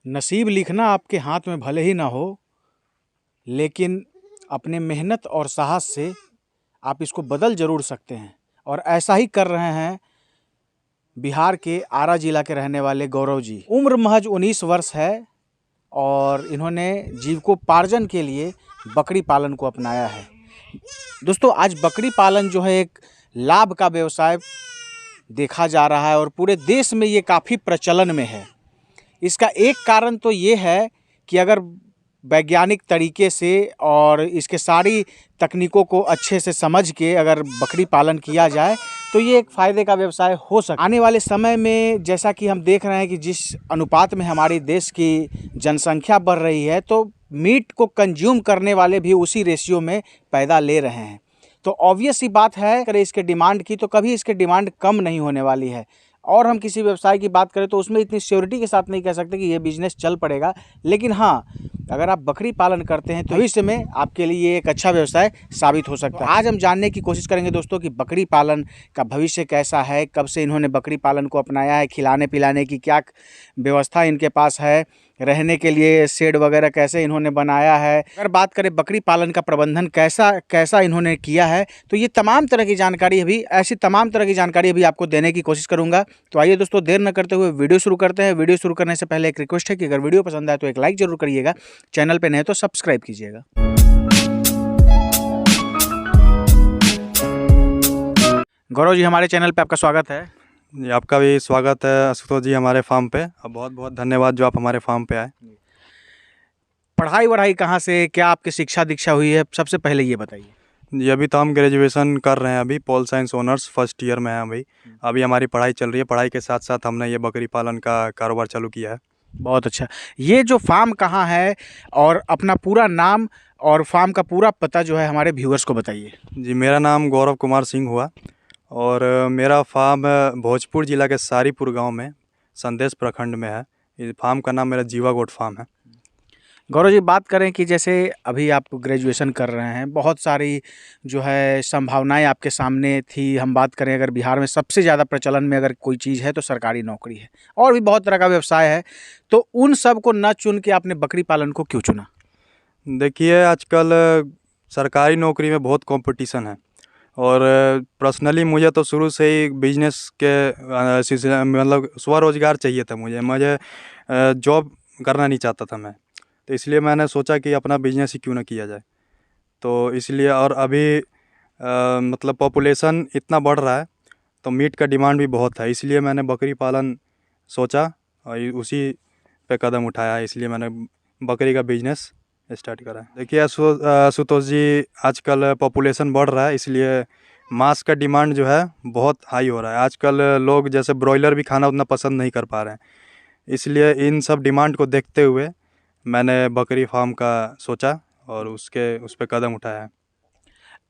नसीब लिखना आपके हाथ में भले ही ना हो, लेकिन अपने मेहनत और साहस से आप इसको बदल ज़रूर सकते हैं। और ऐसा ही कर रहे हैं बिहार के आरा जिला के रहने वाले गौरव जी। उम्र महज 19 वर्ष है और इन्होंने जीविकोपार्जन के लिए बकरी पालन को अपनाया है। दोस्तों, आज बकरी पालन जो है एक लाभ का व्यवसाय देखा जा रहा है और पूरे देश में ये काफ़ी प्रचलन में है। इसका एक कारण तो ये है कि अगर वैज्ञानिक तरीके से और इसके सारी तकनीकों को अच्छे से समझ के अगर बकरी पालन किया जाए तो ये एक फ़ायदे का व्यवसाय हो सकता है। आने वाले समय में जैसा कि हम देख रहे हैं कि जिस अनुपात में हमारे देश की जनसंख्या बढ़ रही है, तो मीट को कंज्यूम करने वाले भी उसी रेशियो में पैदा ले रहे हैं। तो ऑब्वियस सी बात है, अगर इसके डिमांड की तो कभी इसके डिमांड कम नहीं होने वाली है। और हम किसी व्यवसाय की बात करें तो उसमें इतनी श्योरिटी के साथ नहीं कह सकते कि ये बिजनेस चल पड़ेगा, लेकिन हाँ, अगर आप बकरी पालन करते हैं तो भविष्य में आपके लिए ये एक अच्छा व्यवसाय साबित हो सकता है। आज हम जानने की कोशिश करेंगे दोस्तों कि बकरी पालन का भविष्य कैसा है, कब से इन्होंने बकरी पालन को अपनाया है, खिलाने पिलाने की क्या व्यवस्था इनके पास है, रहने के लिए शेड वगैरह कैसे इन्होंने बनाया है। अगर बात करें बकरी पालन का प्रबंधन कैसा इन्होंने किया है, तो ये तमाम तरह की जानकारी अभी आपको देने की कोशिश करूंगा। तो आइए दोस्तों, देर न करते हुए वीडियो शुरू करते हैं। वीडियो शुरू करने से पहले एक रिक्वेस्ट है कि अगर वीडियो पसंद आए तो एक लाइक जरूर करिएगा, चैनल पे नए तो सब्सक्राइब कीजिएगा। गौरव जी, हमारे चैनल पे आपका स्वागत है। जी, आपका भी स्वागत है आशुतोष जी हमारे फार्म पे। और बहुत बहुत धन्यवाद जो आप हमारे फार्म पे आए। पढ़ाई वढ़ाई कहाँ से, क्या आपकी शिक्षा दीक्षा हुई है, सबसे पहले ये बताइए। जी, अभी तो हम ग्रेजुएशन कर रहे हैं, अभी pol science honours first year में हैं। अभी हमारी पढ़ाई चल रही है। पढ़ाई के साथ साथ हमने ये बकरी पालन का कारोबार चालू किया है। बहुत अच्छा। ये जो फार्म कहाँ है और अपना पूरा नाम और फार्म का पूरा पता जो है हमारे व्यूअर्स को बताइए। जी, मेरा नाम गौरव कुमार सिंह हुआ और मेरा फार्म भोजपुर ज़िला के सारीपुर गांव में संदेश प्रखंड में है। इस फार्म का नाम मेरा जीवा गोट फार्म है। गौरव जी, बात करें कि जैसे अभी आप ग्रेजुएशन कर रहे हैं, बहुत सारी जो है संभावनाएं आपके सामने थी। हम बात करें अगर बिहार में सबसे ज़्यादा प्रचलन में अगर कोई चीज़ है तो सरकारी नौकरी है, और भी बहुत तरह का व्यवसाय है, तो उन सब को न चुन के आपने बकरी पालन को क्यों चुना? देखिए, आजकल सरकारी नौकरी में बहुत कंपटीशन है और पर्सनली मुझे तो शुरू से ही बिजनेस के सिलसिले मतलब स्वरोजगार चाहिए था। मुझे जॉब करना नहीं चाहता था मैं, तो इसलिए मैंने सोचा कि अपना बिजनेस ही क्यों ना किया जाए। तो इसलिए, और अभी मतलब पॉपुलेशन इतना बढ़ रहा है तो मीट का डिमांड भी बहुत है, इसलिए मैंने बकरी पालन सोचा और उसी पे कदम उठाया। इसलिए मैंने बकरी का बिजनेस स्टार्ट करा है। देखिए आशुतोष जी, आजकल पॉपुलेशन बढ़ रहा है, इसलिए मांस का डिमांड जो है बहुत हाई हो रहा है। आजकल लोग जैसे ब्रॉयलर भी खाना उतना पसंद नहीं कर पा रहे हैं, इसलिए इन सब डिमांड को देखते हुए मैंने बकरी फार्म का सोचा और उस पर कदम उठाया है।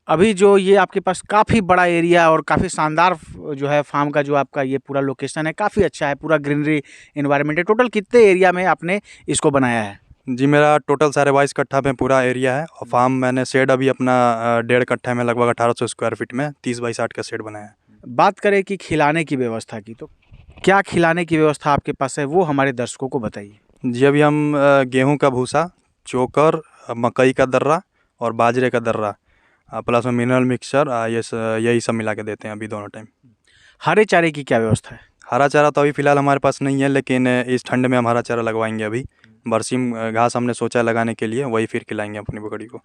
अभी जो ये आपके पास काफ़ी बड़ा एरिया और काफ़ी शानदार जो है फार्म का जो आपका ये पूरा लोकेशन है, काफ़ी अच्छा है, पूरा ग्रीनरी इन्वायरमेंट है। टोटल कितने एरिया में आपने इसको बनाया है? जी, मेरा टोटल 22.5 कट्ठा में पूरा एरिया है और फार्म मैंने शेड अभी अपना 1.5 कट्ठा में लगभग 1800 स्क्वायर फीट में 30x60 का शेड बनाया है। बात करें कि खिलाने की व्यवस्था की, तो क्या खिलाने की व्यवस्था आपके पास है, वो हमारे दर्शकों को बताइए। जी, अभी हम गेहूं का भूसा, चोकर, मकई का दर्रा और बाजरे का दर्रा प्लस में मिनरल मिक्सचर यही सब मिला के देते हैं अभी दोनों टाइम। हरे चारे की क्या व्यवस्था है? हरा चारा तो अभी फ़िलहाल हमारे पास नहीं है, लेकिन इस ठंड में हम हरा चारा लगवाएंगे। अभी बरसीम घास हमने सोचा लगाने के लिए, वही फिर खिलाएंगे अपनी बकरी को।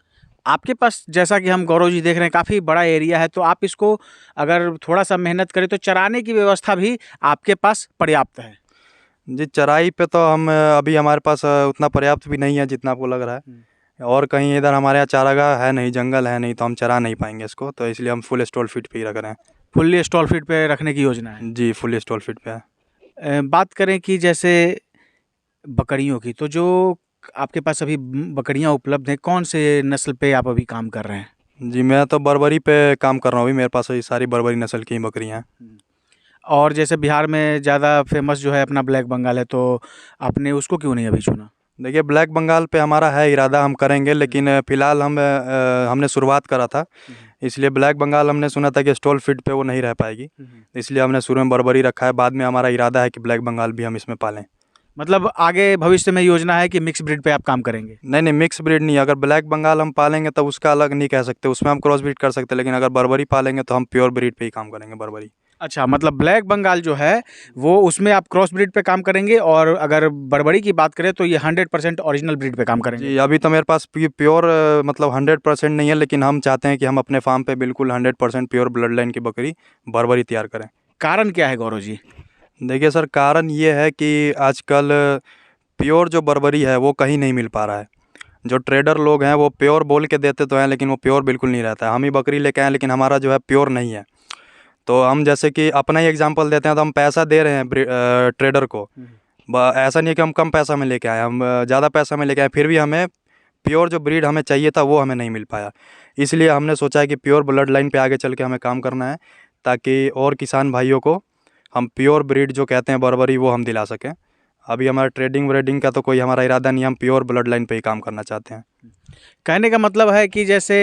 आपके पास जैसा कि हम गौरव जी देख रहे हैं काफ़ी बड़ा एरिया है, तो आप इसको अगर थोड़ा सा मेहनत करें तो चराने की व्यवस्था भी आपके पास पर्याप्त है? जी, चराई पे तो हम अभी हमारे पास उतना पर्याप्त भी नहीं है जितना आपको लग रहा है। और कहीं इधर हमारे यहाँ चारागाह है नहीं, जंगल है नहीं, तो हम चरा नहीं पाएंगे इसको, तो इसलिए हम फुल स्टॉल फीड पे ही रख रहे हैं। फुल्ली स्टॉल फीड पे रखने की योजना है? जी, फुल स्टॉल फीड पे है। बात करें कि जैसे बकरियों की, तो जो आपके पास अभी बकरियां उपलब्ध हैं, कौन से नस्ल पे आप अभी काम कर रहे हैं? जी, मैं तो बर्बरी पे काम कर रहा हूँ अभी। मेरे पास ये सारी बर्बरी नस्ल की बकरियाँ हैं। और जैसे बिहार में ज़्यादा फेमस जो है अपना ब्लैक बंगाल है, तो आपने उसको क्यों नहीं अभी चुना? देखिए, ब्लैक बंगाल पे हमारा है इरादा, हम करेंगे, लेकिन फ़िलहाल हमने शुरुआत करा था, इसलिए ब्लैक बंगाल हमने सुना था कि स्टॉल फीड पे वो नहीं रह पाएगी, इसलिए हमने शुरू में बर्बरी रखा है। बाद में हमारा इरादा है कि ब्लैक बंगाल भी हम इसमें पालें। मतलब आगे भविष्य में योजना है कि मिक्स ब्रीड पे आप काम करेंगे? नहीं नहीं, मिक्स ब्रीड नहीं। अगर ब्लैक बंगाल हम पालेंगे तब उसका अलग नहीं कह सकते, उसमें हम क्रॉस ब्रीड कर सकते हैं, लेकिन अगर बर्बरी पालेंगे तो हम प्योर ब्रीड पे ही काम करेंगे, बर्बरी। अच्छा, मतलब ब्लैक बंगाल जो है वो उसमें आप क्रॉस ब्रीड पे काम करेंगे, और अगर बर्बरी की बात करें तो ये 100% ओरिजिनल ब्रीड पे काम करेंगे। जी, अभी तो मेरे पास प्योर मतलब 100% नहीं है, लेकिन हम चाहते हैं कि हम अपने फार्म पे बिल्कुल 100% प्योर ब्लड लाइन की बकरी बर्बरी तैयार करें। कारण क्या है गौरव जी? देखिए सर, कारण ये है कि आजकल प्योर जो बर्बरी है वो कहीं नहीं मिल पा रहा है। जो ट्रेडर लोग हैं वो प्योर बोल के देते तो हैं, लेकिन वो प्योर बिल्कुल नहीं रहता है। हम ही बकरी लेके आए लेकिन हमारा जो है प्योर नहीं है। तो हम जैसे कि अपना ही एग्जांपल देते हैं, तो हम पैसा दे रहे हैं ट्रेडर को। ऐसा नहीं है कि हम कम पैसा में लेके आए, हम ज़्यादा पैसा में लेके आए, फिर भी हमें प्योर जो ब्रीड हमें चाहिए था वो हमें नहीं मिल पाया। इसलिए हमने सोचा है कि प्योर ब्लड लाइन पे आगे चल के हमें काम करना है, ताकि और किसान भाइयों को हम प्योर ब्रीड जो कहते हैं बर्बरी वो हम दिला सकें। अभी हमारा ट्रेडिंग व्रेडिंग का तो कोई हमारा इरादा नहीं है, हम प्योर ब्लड लाइन पे ही काम करना चाहते हैं। कहने का मतलब है कि जैसे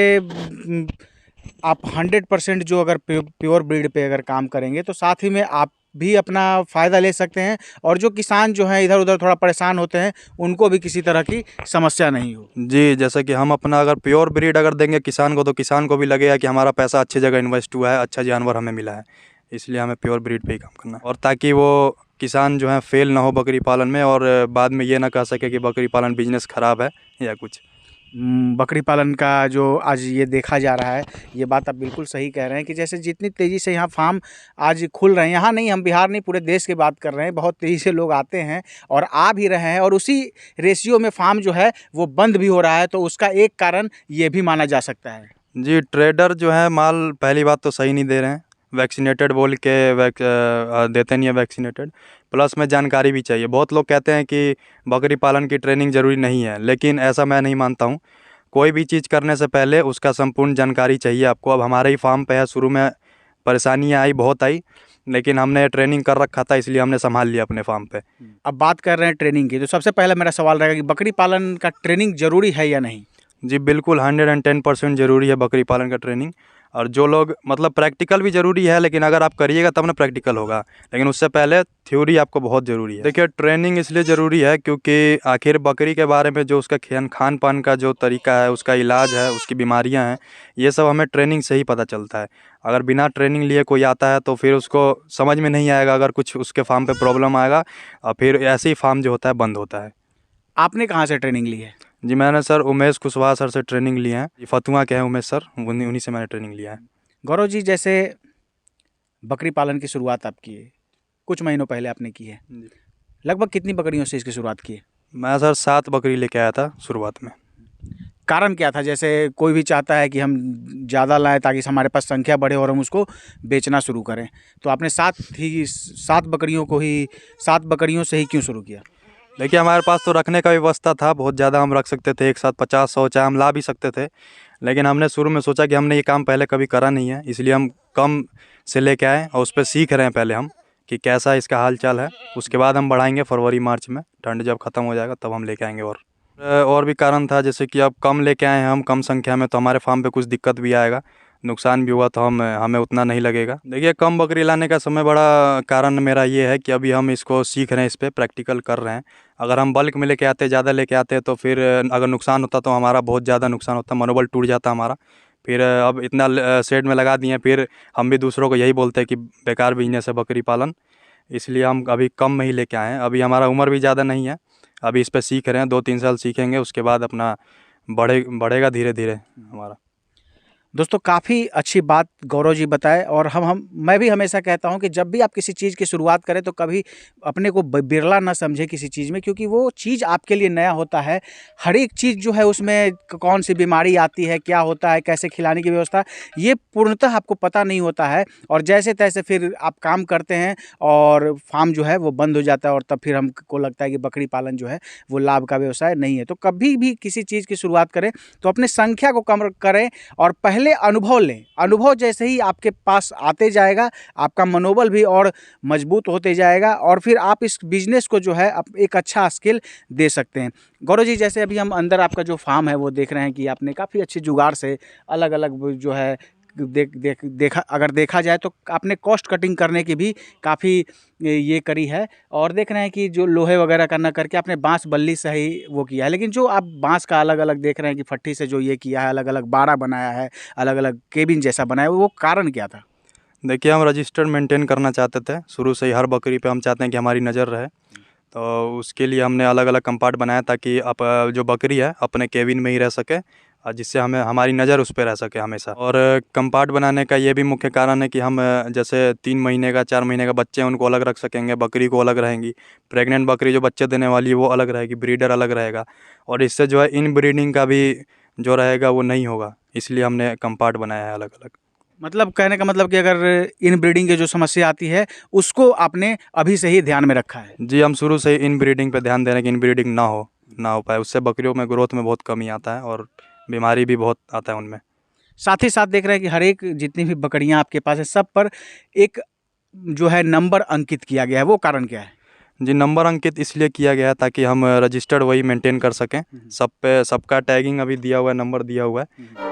आप 100% जो अगर प्योर ब्रीड पे अगर काम करेंगे तो साथ ही में आप भी अपना फ़ायदा ले सकते हैं, और जो किसान जो हैं इधर उधर थोड़ा परेशान होते हैं उनको भी किसी तरह की समस्या नहीं हो। जी, जैसे कि हम अपना अगर प्योर ब्रीड अगर देंगे किसान को, तो किसान को भी लगेगा कि हमारा पैसा अच्छी जगह इन्वेस्ट हुआ है, अच्छा जानवर हमें मिला है। इसलिए हमें प्योर ब्रीड पे ही काम करना है, और ताकि वो किसान जो है फेल ना हो बकरी पालन में, और बाद में ये ना कह सके कि बकरी पालन बिजनेस ख़राब है या कुछ। बकरी पालन का जो आज ये देखा जा रहा है, ये बात आप बिल्कुल सही कह रहे हैं कि जैसे जितनी तेज़ी से यहाँ फार्म आज खुल रहे हैं, यहाँ नहीं, हम बिहार नहीं पूरे देश की बात कर रहे हैं, बहुत तेज़ी से लोग आते हैं और आ भी रहे हैं, और उसी रेशियो में फार्म जो है वो बंद भी हो रहा है, तो उसका एक कारण ये भी माना जा सकता है। जी, ट्रेडर जो है माल पहली बात तो सही नहीं दे रहे हैं, वैक्सीनेटेड बोल के देते नहीं है वैक्सीनेटेड। प्लस में जानकारी भी चाहिए। बहुत लोग कहते हैं कि बकरी पालन की ट्रेनिंग ज़रूरी नहीं है, लेकिन ऐसा मैं नहीं मानता हूँ। कोई भी चीज़ करने से पहले उसका संपूर्ण जानकारी चाहिए आपको। अब हमारे ही फार्म पे है, शुरू में परेशानियाँ आई, बहुत आई, लेकिन हमने ट्रेनिंग कर रखा था, इसलिए हमने संभाल लिया अपने फार्म पे। अब बात कर रहे हैं ट्रेनिंग की, तो सबसे पहले मेरा सवाल रहेगा कि बकरी पालन का ट्रेनिंग ज़रूरी है या नहीं? जी बिल्कुल, 110% ज़रूरी है बकरी पालन का ट्रेनिंग। और जो लोग मतलब प्रैक्टिकल भी ज़रूरी है, लेकिन अगर आप करिएगा तब ना प्रैक्टिकल होगा, लेकिन उससे पहले थ्योरी आपको बहुत ज़रूरी है। देखिए, ट्रेनिंग इसलिए ज़रूरी है क्योंकि आखिर बकरी के बारे में जो उसका खान पान का जो तरीका है, उसका इलाज है, उसकी बीमारियां हैं, ये सब हमें ट्रेनिंग से ही पता चलता है। अगर बिना ट्रेनिंग लिए कोई आता है तो फिर उसको समझ में नहीं आएगा, अगर कुछ उसके फार्म पर प्रॉब्लम आएगा और फिर ऐसे ही फार्म जो होता है बंद होता है। आपने कहाँ से ट्रेनिंग ली है? जी, मैंने सर उमेश कुशवाहा सर से ट्रेनिंग ली है। ये फतुआ के हैं उमेश सर, उन्हीं से मैंने ट्रेनिंग लिया है। गौरव जी, जैसे बकरी पालन की शुरुआत आप की है, कुछ महीनों पहले आपने की है, जी। लगभग कितनी बकरियों से इसकी शुरुआत की है? मैं सर 7 बकरी लेके आया था शुरुआत में। कारण क्या था? जैसे कोई भी चाहता है कि हम ज़्यादा लाएं ताकि हमारे पास संख्या बढ़े और हम उसको बेचना शुरू करें, तो आपने 7 बकरियों को ही 7 बकरियों से ही क्यों शुरू किया? देखिए, हमारे पास तो रखने का व्यवस्था था, बहुत ज़्यादा हम रख सकते थे, एक साथ 50-100 चाहे हम ला भी सकते थे, लेकिन हमने शुरू में सोचा कि हमने ये काम पहले कभी करा नहीं है, इसलिए हम कम से लेके आए और उस पर सीख रहे हैं पहले हम कि कैसा इसका हाल चाल है। उसके बाद हम बढ़ाएंगे फरवरी मार्च में, ठंड जब ख़त्म हो जाएगा तब हम लेके आएंगे। और भी कारण था, जैसे कि अब कम लेके आए हैं हम, कम संख्या में, तो हमारे फार्म पे कुछ दिक्कत भी आएगा, नुकसान भी हुआ तो हमें उतना नहीं लगेगा। देखिए, कम बकरी लाने का समय बड़ा कारण मेरा ये है कि अभी हम इसको सीख रहे हैं, इस पर प्रैक्टिकल कर रहे हैं। अगर हम बल्क में लेके आते, ज़्यादा लेके आते, तो फिर अगर नुकसान होता तो हमारा बहुत ज़्यादा नुकसान होता, मनोबल टूट जाता हमारा। फिर अब इतना शेड में लगा दिए, फिर हम भी दूसरों को यही बोलते हैं कि बेकार बिजनेस है बकरी पालन, इसलिए हम अभी कम में ही लेके आए हैं। अभी हमारा उम्र भी ज़्यादा नहीं है, अभी इस पर सीख रहे हैं, 2-3 साल सीखेंगे, उसके बाद अपना बढ़ेगा धीरे धीरे हमारा। दोस्तों, काफ़ी अच्छी बात गौरव जी बताए, और मैं भी हमेशा कहता हूं कि जब भी आप किसी चीज़ की शुरुआत करें तो कभी अपने को बिरला ना समझे किसी चीज़ में, क्योंकि वो चीज़ आपके लिए नया होता है। हर एक चीज़ जो है उसमें कौन सी बीमारी आती है, क्या होता है, कैसे खिलाने की व्यवस्था, ये पूर्णतः आपको पता नहीं होता है, और जैसे तैसे फिर आप काम करते हैं और फार्म जो है वो बंद हो जाता है, और तब फिर हमको लगता है कि बकरी पालन जो है वो लाभ का व्यवसाय नहीं है। तो कभी भी किसी चीज़ की शुरुआत करें तो अपने संख्या को कम करें और पहले अनुभव लें। अनुभव जैसे ही आपके पास आते जाएगा, आपका मनोबल भी और मजबूत होते जाएगा, और फिर आप इस बिजनेस को जो है एक अच्छा स्किल दे सकते हैं। गौरव जी, जैसे अभी हम अंदर आपका जो फार्म है वो देख रहे हैं कि आपने काफ़ी अच्छे जुगाड़ से अलग अलग जो है देखा जाए तो आपने कॉस्ट कटिंग करने की भी काफ़ी ये करी है। और देख रहे हैं कि जो लोहे वगैरह का न करके आपने बांस बल्ली से ही वो किया है। लेकिन जो आप बांस का अलग अलग देख रहे हैं कि फट्टी से जो ये किया है, अलग अलग बाड़ा बनाया है, अलग अलग केबिन जैसा बनाया है, वो कारण क्या था? देखिए, हम रजिस्टर्ड मेंटेन करना चाहते थे शुरू से ही। हर बकरी पे हम चाहते हैं कि हमारी नज़र रहे, तो उसके लिए हमने अलग अलग कंपार्ट बनाया ताकि जो बकरी है अपने केबिन में ही रह सके, और जिससे हमें हमारी नज़र उस पर रह सके हमेशा। और कंपार्ट बनाने का ये भी मुख्य कारण है कि हम जैसे 3 महीने का 4 महीने का बच्चे हैं उनको अलग रख सकेंगे, बकरी को अलग रहेंगी, प्रेग्नेंट बकरी जो बच्चे देने वाली है वो अलग रहेगी, ब्रीडर अलग रहेगा, और इससे जो है इन ब्रीडिंग का भी जो रहेगा वो नहीं होगा, इसलिए हमने कंपार्ट बनाया है अलग अलग। मतलब कहने का मतलब कि अगर इन ब्रीडिंग की जो समस्या आती है उसको आपने अभी से ही ध्यान में रखा है। जी, हम शुरू से ही इन ब्रीडिंग पे ध्यान दे रहे हैं कि इन ब्रीडिंग ना हो पाए, उससे बकरियों में ग्रोथ में बहुत कमी आता है और बीमारी भी बहुत आता है उनमें। साथ ही साथ देख रहे हैं कि हर एक जितनी भी बकरियां आपके पास है सब पर एक जो है नंबर अंकित किया गया है, वो कारण क्या है? जी, नंबर अंकित इसलिए किया गया है ताकि हम रजिस्टर्ड वही मेंटेन कर सकें। सब पे सबका टैगिंग अभी दिया हुआ है, नंबर दिया हुआ है।